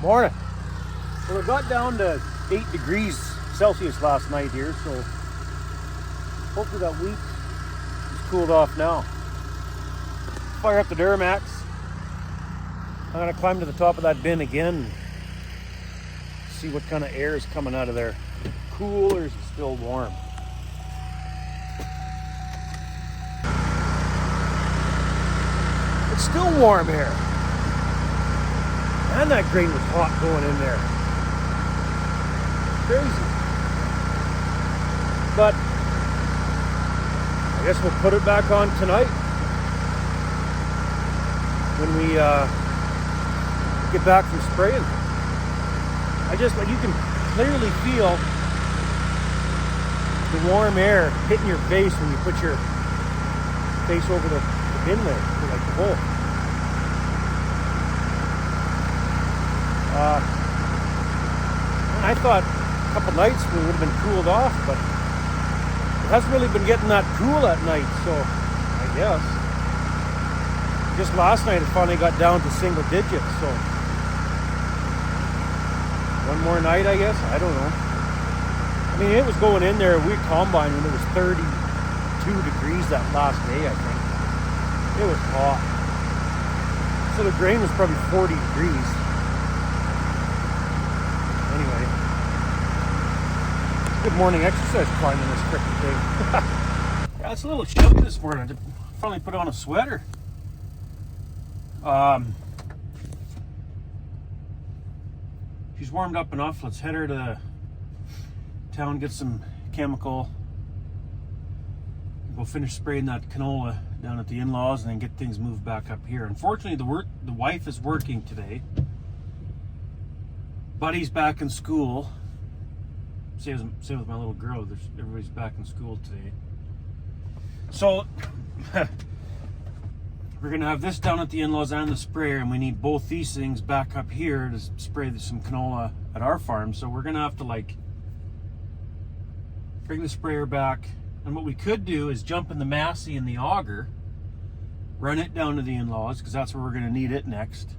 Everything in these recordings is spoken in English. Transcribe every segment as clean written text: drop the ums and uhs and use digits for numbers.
Morning. Well, it got down to 8 degrees Celsius last night here, so hopefully that wheat is cooled off now. Fire up the Duramax. I'm gonna climb to the top of that bin again and see what kind of air is coming out of there. Cool or is it still warm? It's still warm air. And that grain was hot going in there. Crazy. But I guess we'll put it back on tonight when we get back from spraying. You can clearly feel the warm air hitting your face when you put your face over the bin lid, like the hole. I thought a couple nights we would have been cooled off, but it hasn't really been getting that cool at night, so I guess. Just last night it finally got down to single digits, so one more night, I guess. I don't know. I mean, it was going in there. We combined when it was 32 degrees that last day, I think. It was hot. So the grain was probably 40 degrees. Anyway, good morning exercise climbing this frickin' thing. Yeah, it's a little chilly this morning. I finally put on a sweater. She's warmed up enough. Let's head her to town, get some chemical, go finish spraying that canola down at the in-laws, and then get things moved back up here. Unfortunately, the wife is working today. Buddy's back in school. Same with my little girl. Everybody's back in school today. So we're gonna have this down at the in-laws and the sprayer, and we need both these things back up here to spray some canola at our farm. So we're gonna have to bring the sprayer back, and what we could do is jump in the Massey and the auger, run it down to the in-laws because that's where we're gonna need it next,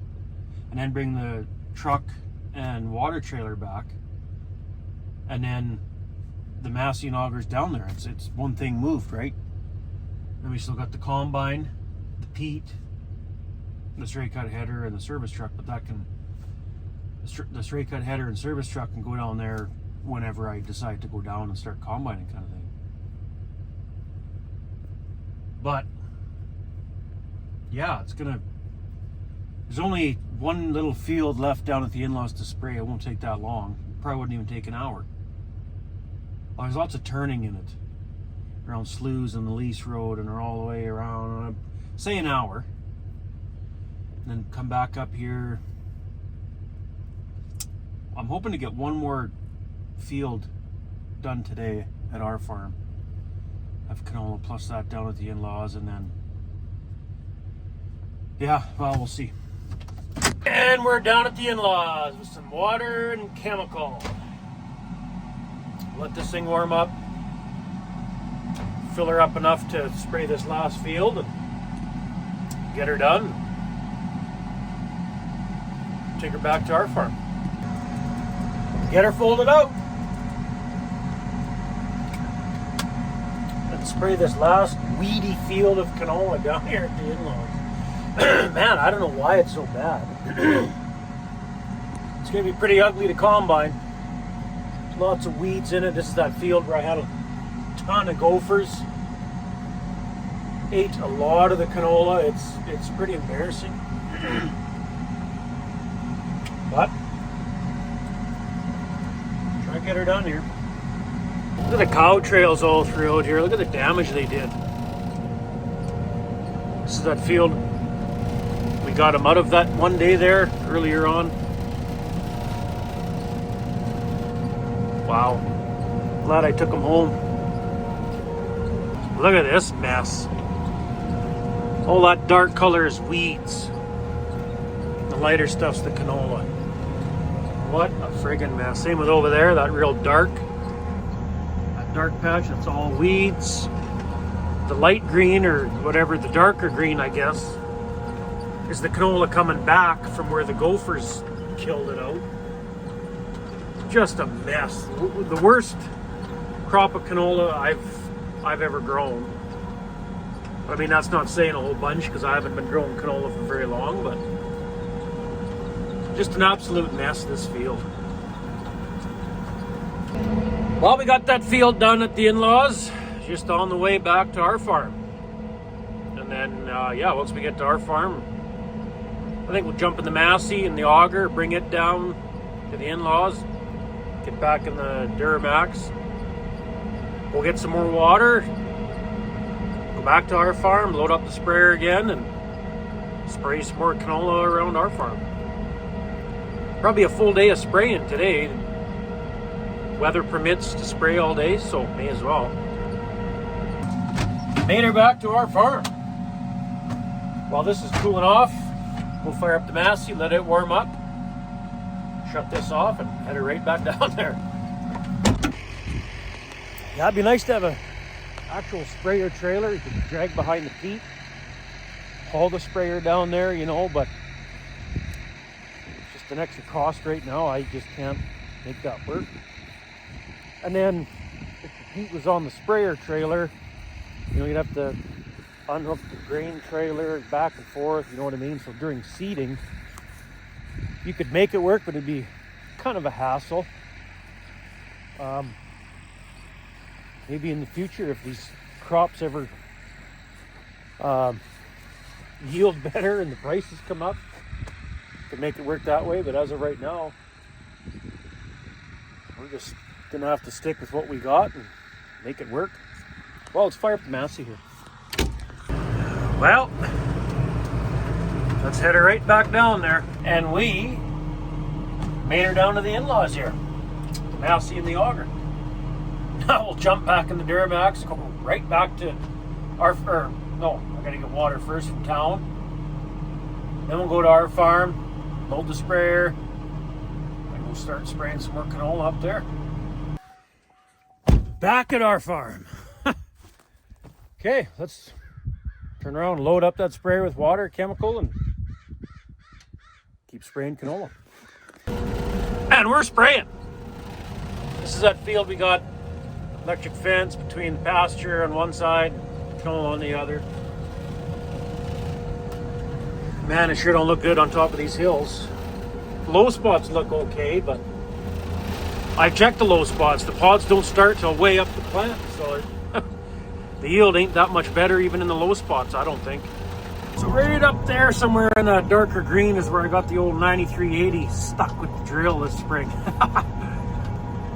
and then bring the truck and water trailer back, and then the Massey and augers down there. It's one thing moved, right? And we still got the combine, the peat, the straight cut header, and the service truck, but the straight cut header and service truck can go down there whenever I decide to go down and start combining, kind of thing. But yeah, there's only one little field left down at the in-laws to spray. It won't take that long. Probably wouldn't even take an hour. Well, there's lots of turning in it around Sloughs and the Lease Road, and all the way around, say an hour, and then come back up here. I'm hoping to get one more field done today at our farm. Have canola plus that down at the in-laws, and then yeah, well, we'll see. And we're down at the in-laws with some water and chemical. Let this thing warm up, fill her up enough to spray this last field and get her done. Take her back to our farm. Get her folded out. And spray this last weedy field of canola down here at the in-laws. Man, I don't know why it's so bad. It's going to be pretty ugly to combine. Lots of weeds in it. This is that field where I had a ton of gophers. Ate a lot of the canola. It's pretty embarrassing. But try to get her done here. Look at the cow trails all throughout here. Look at the damage they did. This is that field. We got them out of that one day there earlier on. Wow. Glad I took them home. Look at this mess. All that dark color is weeds. The lighter stuff's the canola. What a friggin' mess. Same with over there, that real dark. That dark patch, that's all weeds. The light green, or whatever, the darker green, I guess, is the canola coming back from where the gophers killed it out. Just a mess. The worst crop of canola I've ever grown. I mean, that's not saying a whole bunch because I haven't been growing canola for very long, but just an absolute mess, this field. Well, we got that field done at the in-laws, just on the way back to our farm. And then, yeah, once we get to our farm, I think we'll jump in the Massey and the auger, bring it down to the in-laws, get back in the Duramax. We'll get some more water, go back to our farm, load up the sprayer again, and spray some more canola around our farm. Probably a full day of spraying today. Weather permits to spray all day, so may as well. Made her back to our farm. While this is cooling off, we'll fire up the Massey, let it warm up, shut this off, and head her right back down there. Yeah, it'd be nice to have an actual sprayer trailer you can drag behind the feet, haul the sprayer down there, you know, but it's just an extra cost right now. I just can't make that work. And then if the heat was on the sprayer trailer, you know, you'd have to unhook the grain trailer back and forth, you know what I mean? So during seeding, you could make it work, but it'd be kind of a hassle. Maybe in the future, if these crops ever yield better and the prices come up, could make it work that way. But as of right now, we're just gonna have to stick with what we got and make it work. Well, let's fire up the Massey here. Well, let's head her right back down there. And we made her down to the in-laws here. The Massey and the auger. Now we'll jump back in the Duramax, go right back to our, no, I gotta get water first from town. Then we'll go to our farm, load the sprayer, and we'll start spraying some more canola up there. Back at our farm. Okay, let's turn around and load up that sprayer with water, chemical, and keep spraying canola. And we're spraying. This is that field we got electric fence between the pasture on one side, canola on the other. Man, it sure don't look good on top of these hills. Low spots look okay, but I checked the low spots. The pods don't start till way up the plant, so the yield ain't that much better even in the low spots, I don't think. So right up there somewhere in the darker green is where I got the old 9380 stuck with the drill this spring.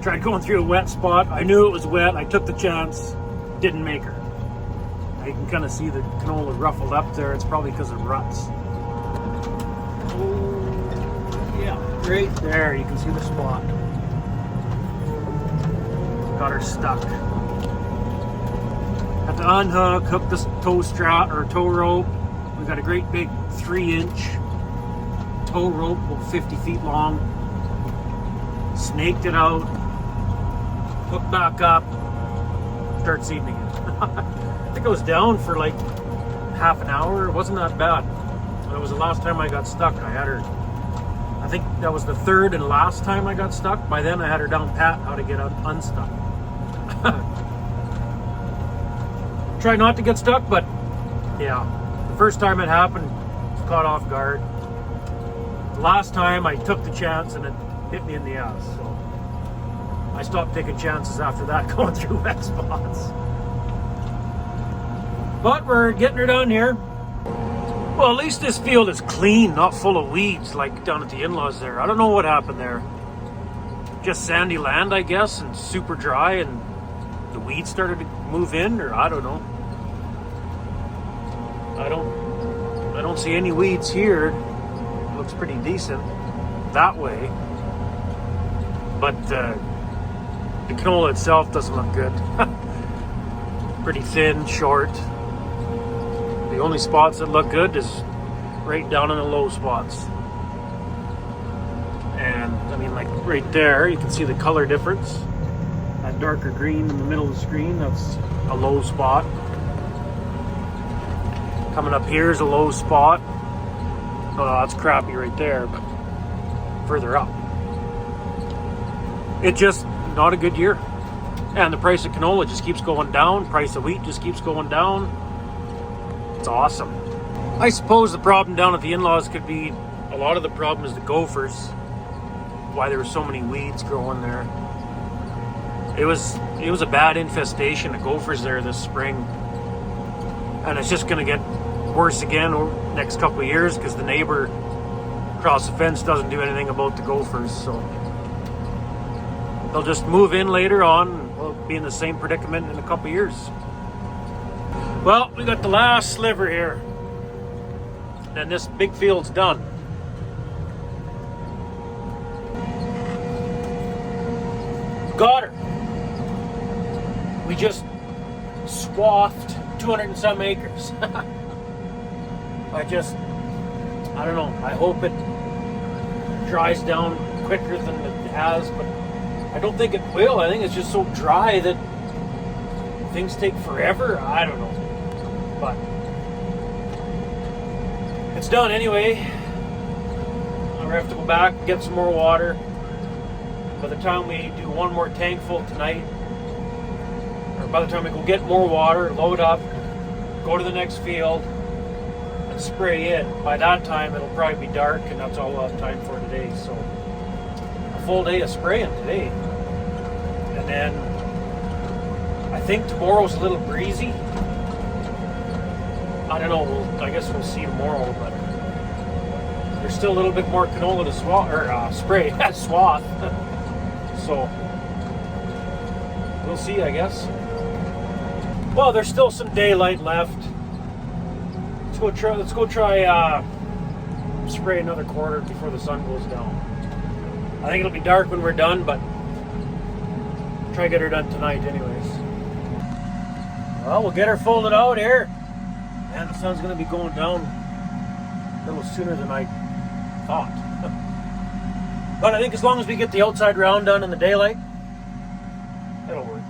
Tried going through a wet spot. I knew it was wet. I took the chance. Didn't make her. You can kind of see the canola ruffled up there. It's probably because of ruts. Oh, yeah, right there. You can see the spot. Got her stuck. Had to unhook, hook the tow strap or tow rope. We got a great big 3-inch tow rope, about 50 feet long. Snaked it out, hooked back up, start seeding again. I think I was down for like half an hour. It wasn't that bad. It was the last time I got stuck. I had her, I think that was the third and last time I got stuck. By then I had her down pat how to get unstuck. Try not to get stuck, but yeah, the first time it happened, I was caught off guard. The last time I took the chance and it hit me in the ass, so I stopped taking chances after that, going through wet spots. But we're getting her done here. Well, at least this field is clean, not full of weeds like down at the in-laws there. I don't know what happened there. Just sandy land, I guess, and super dry, and the weeds started to move in, or I don't know. I don't see any weeds here. It looks pretty decent that way. But the canola itself doesn't look good. Pretty thin, short. The only spots that look good is right down in the low spots. And I mean, like right there, you can see the color difference. That darker green in the middle of the screen, that's a low spot. Coming up here is a low spot. Oh, that's crappy right there. But further up. It's just not a good year. And the price of canola just keeps going down. Price of wheat just keeps going down. It's awesome. I suppose the problem down at the in-laws could be, a lot of the problem is the gophers. Why there were so many weeds growing there. It was a bad infestation of gophers there this spring. And it's just going to get worse again over the next couple of years because the neighbor across the fence doesn't do anything about the gophers. So they'll just move in later on and we'll be in the same predicament in a couple of years. Well, we got the last sliver here. Then this big field's done. Got her. We just swathed 200 and some acres. I don't know. I hope it dries down quicker than it has, but I don't think it will. I think it's just so dry that things take forever. I don't know. But it's done anyway. I have to go back and get some more water. By the time we do one more tank full tonight, or by the time we go get more water, load up, go to the next field, and spray in. By that time, it'll probably be dark, and that's all we'll have time for today. So, a full day of spraying today. And then, I think tomorrow's a little breezy. I don't know, I guess we'll see tomorrow, but there's still a little bit more canola to spray, swath. So, we'll see, I guess. Well, there's still some daylight left. Let's go try spray another quarter before the sun goes down. I think it'll be dark when we're done, but try to get her done tonight anyways. Well, we'll get her folded out here. And the sun's going to be going down a little sooner than I thought. But I think as long as we get the outside round done in the daylight, it'll work.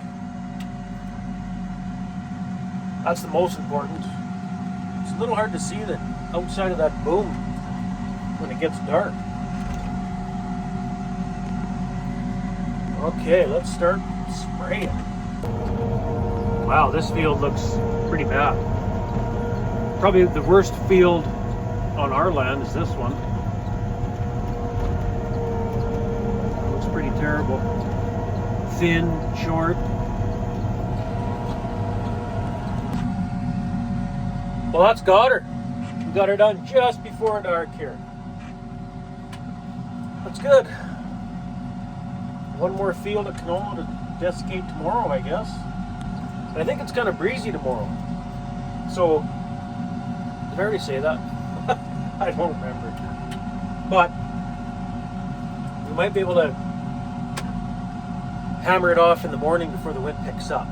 That's the most important. It's a little hard to see the outside of that boom when it gets dark. Okay, let's start spraying. Wow, this field looks pretty bad. Probably the worst field on our land is this one. It looks pretty terrible. Thin, short. Well, that's got her. We got her done just before dark here. That's good. One more field of canola to desiccate tomorrow, I guess. And I think it's kind of breezy tomorrow. So, did I already say that? I don't remember. But we might be able to hammer it off in the morning before the wind picks up.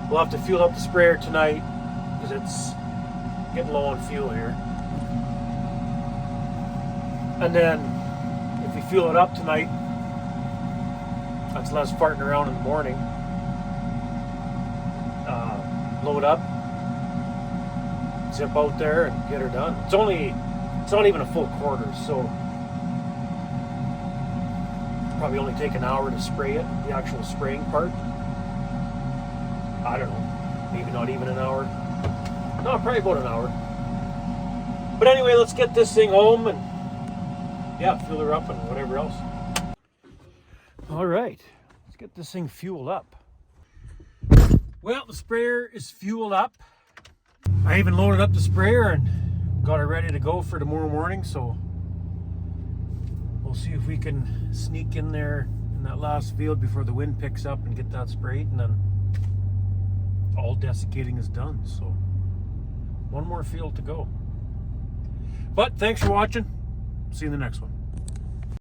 We'll have to fuel up the sprayer tonight because it's getting low on fuel here. And then if we fuel it up tonight, that's less farting around in the morning. Load up, zip out there and get her done. It's not even a full quarter, so probably only take an hour to spray it, the actual spraying part. I don't know, maybe not even an hour. No, probably about an hour. But anyway, let's get this thing home and yeah, fuel her up and whatever else. All right, let's get this thing fueled up. Well, the sprayer is fueled up. I even loaded up the sprayer and got it ready to go for tomorrow morning, so we'll see if we can sneak in there in that last field before the wind picks up and get that sprayed, and then all desiccating is done. So one more field to go. But thanks for watching. See you in the next one.